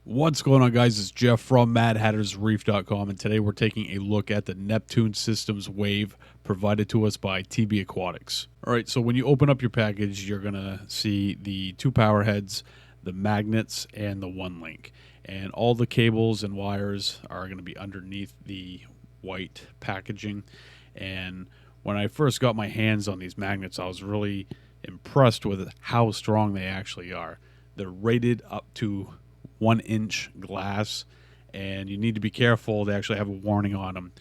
What's going on, guys? It's Jeff from MadHattersReef.com, and today we're taking a look at the Neptune Systems Wave provided to us by TB Aquatics. All right, so when you open up your package, you're going to see the two power heads, the magnets, and the one link. And all the cables and wires are going to be underneath the white packaging. And when I first got my hands on these magnets, I was really impressed with how strong they actually are. They're rated up to 1-inch glass, and you need to be careful. They actually have a warning on them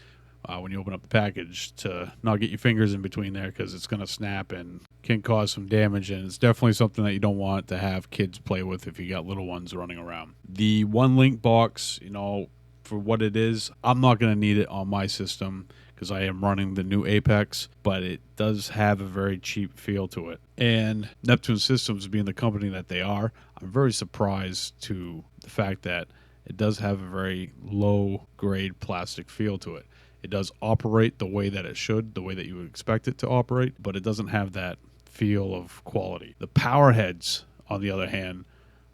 when you open up the package to not get your fingers in between there, because it's going to snap and can cause some damage, and it's definitely something that you don't want to have kids play with if you got little ones running around. The one link box, for what it is, I'm not going to need it on my system because I am running the new Apex, but it does have a very cheap feel to it. And Neptune Systems, being the company that they are, I'm very surprised to the fact that it does have a very low-grade plastic feel to it. It does operate the way that it should, the way that you would expect it to operate, but it doesn't have that feel of quality. The power heads, on the other hand,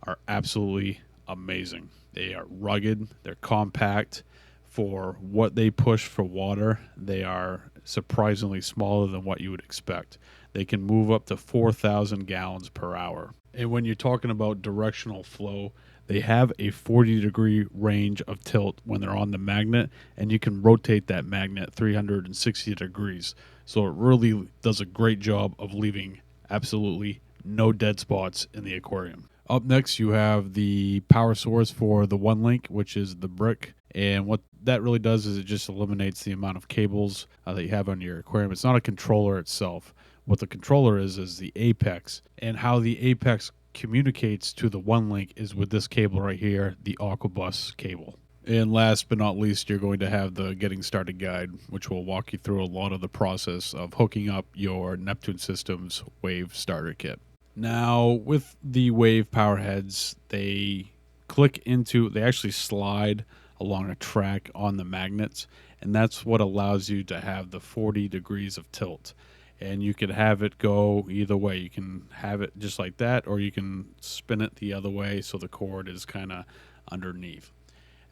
are absolutely amazing. They are rugged, they're compact. For what they push for water, they are surprisingly smaller than what you would expect. They can move up to 4,000 gallons per hour. And when you're talking about directional flow, they have a 40-degree range of tilt when they're on the magnet, and you can rotate that magnet 360 degrees. So it really does a great job of leaving absolutely no dead spots in the aquarium. Up next, you have the power source for the one link, which is the brick. And what that really does is it just eliminates the amount of cables that you have on your aquarium. It's not a controller itself. What the controller is the Apex. And how the Apex communicates to the one link is with this cable right here, the Aquabus cable. And last but not least, you're going to have the Getting Started guide, which will walk you through a lot of the process of hooking up your Neptune Systems Wave starter kit. Now, with the Wave power heads, they actually slide along a track on the magnets, and that's what allows you to have the 40 degrees of tilt. And you can have it go either way. You can have it just like that, or you can spin it the other way so the cord is kind of underneath.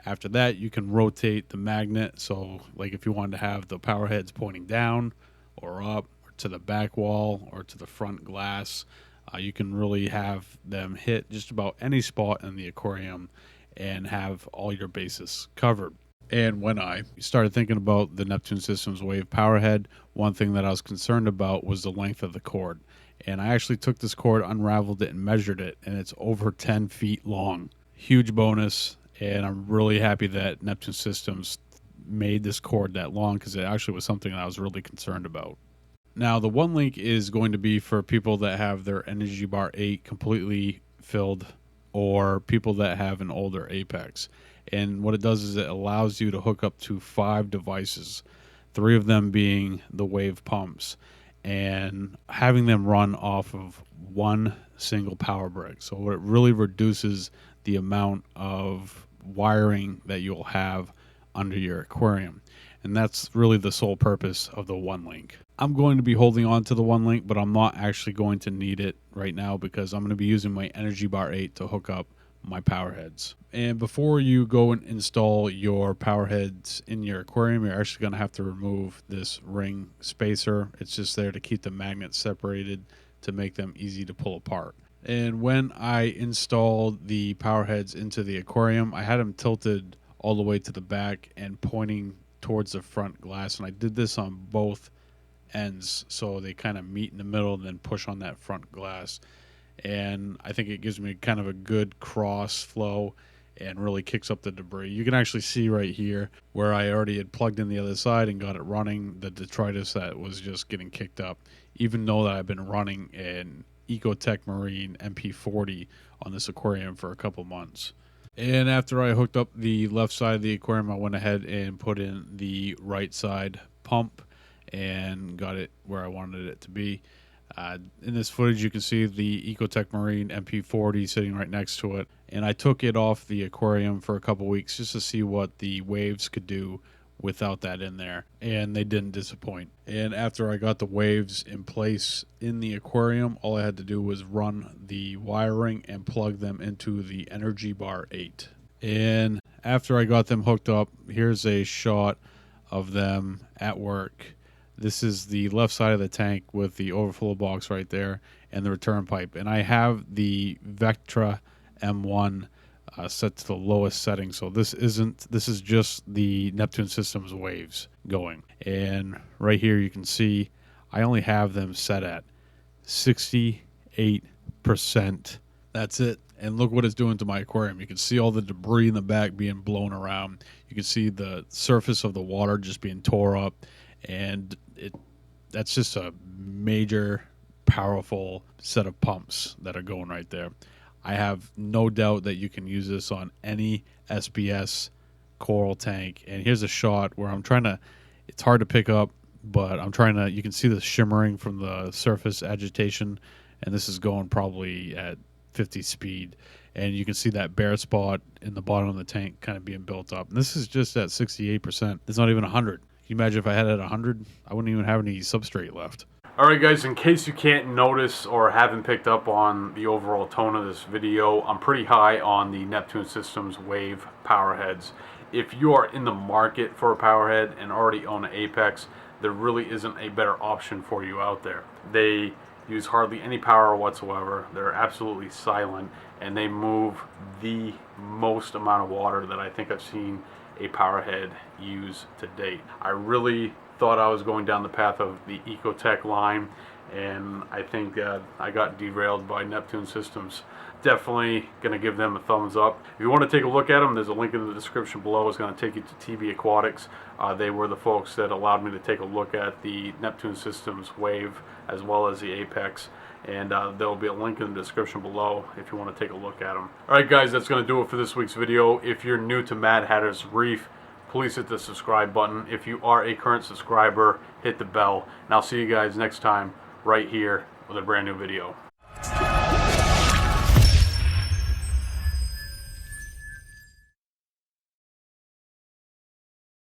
After that, you can rotate the magnet, so like if you wanted to have the power heads pointing down or up or to the back wall or to the front glass, you can really have them hit just about any spot in the aquarium and have all your bases covered. And when I started thinking about the Neptune Systems Wave Powerhead, one thing that I was concerned about was the length of the cord. And I actually took this cord, unraveled it, and measured it, and it's over 10 feet long. Huge bonus, and I'm really happy that Neptune Systems made this cord that long, because it actually was something that I was really concerned about. Now, the one link is going to be for people that have their Energy Bar 8 completely filled, or people that have an older Apex. And what it does is it allows you to hook up to 5 devices, 3 of them being the Wave pumps, and having them run off of one single power brick. So it really reduces the amount of wiring that you'll have under your aquarium. And that's really the sole purpose of the one link. I'm going to be holding on to the one link, but I'm not actually going to need it right now because I'm going to be using my Energy Bar 8 to hook up my power heads. And before you go and install your power heads in your aquarium, you're actually going to have to remove this ring spacer. It's just there to keep the magnets separated to make them easy to pull apart. And when I installed the power heads into the aquarium, I had them tilted all the way to the back and pointing towards the front glass, and I did this on both ends so they kind of meet in the middle and then push on that front glass. And I think it gives me kind of a good cross flow and really kicks up the debris. You can actually see right here where I already had plugged in the other side and got it running, the detritus that was just getting kicked up, even though that I've been running an Ecotech Marine MP40 on this aquarium for a couple months. And after I hooked up the left side of the aquarium, I went ahead and put in the right side pump and got it where I wanted it to be. In this footage, you can see the Ecotech Marine MP40 sitting right next to it. And I took it off the aquarium for a couple weeks just to see what the waves could do without that in there, and they didn't disappoint. And after I got the waves in place in the aquarium, all I had to do was run the wiring and plug them into the Energy Bar 8. And after I got them hooked up, here's a shot of them at work. This is the left side of the tank with the overflow box right there and the return pipe. And I have the Vectra M1 set to the lowest setting. So this is just the Neptune Systems waves going. And right here you can see I only have them set at 68%. That's it. And look what it's doing to my aquarium. You can see all the debris in the back being blown around. You can see the surface of the water just being tore up. And that's just a major, powerful set of pumps that are going right there. I have no doubt that you can use this on any SPS coral tank. And here's a shot where I'm trying to, it's hard to pick up, but I'm trying to, you can see the shimmering from the surface agitation. And this is going probably at 50 speed. And you can see that bare spot in the bottom of the tank kind of being built up. And this is just at 68%. It's not even 100. Can you imagine if I had it at 100? I wouldn't even have any substrate left. Alright guys, in case you can't notice or haven't picked up on the overall tone of this video, I'm pretty high on the Neptune Systems Wave power heads. If you are in the market for a power head and already own an Apex, there really isn't a better option for you out there. They use hardly any power whatsoever. They're absolutely silent, and they move the most amount of water that I think I've seen a power head use to date. I really thought I was going down the path of the Ecotech line, and I think I got derailed by Neptune Systems. Definitely going to give them a thumbs up. If you want to take a look at them, there's a link in the description below. It's going to take you to TB Aquatics. They were the folks that allowed me to take a look at the Neptune Systems Wave as well as the Apex. And there will be a link in the description below if you want to take a look at them. Alright guys, that's going to do it for this week's video. If you're new to Mad Hatter's Reef, please hit the subscribe button. If you are a current subscriber, hit the bell. And I'll see you guys next time right here with a brand new video.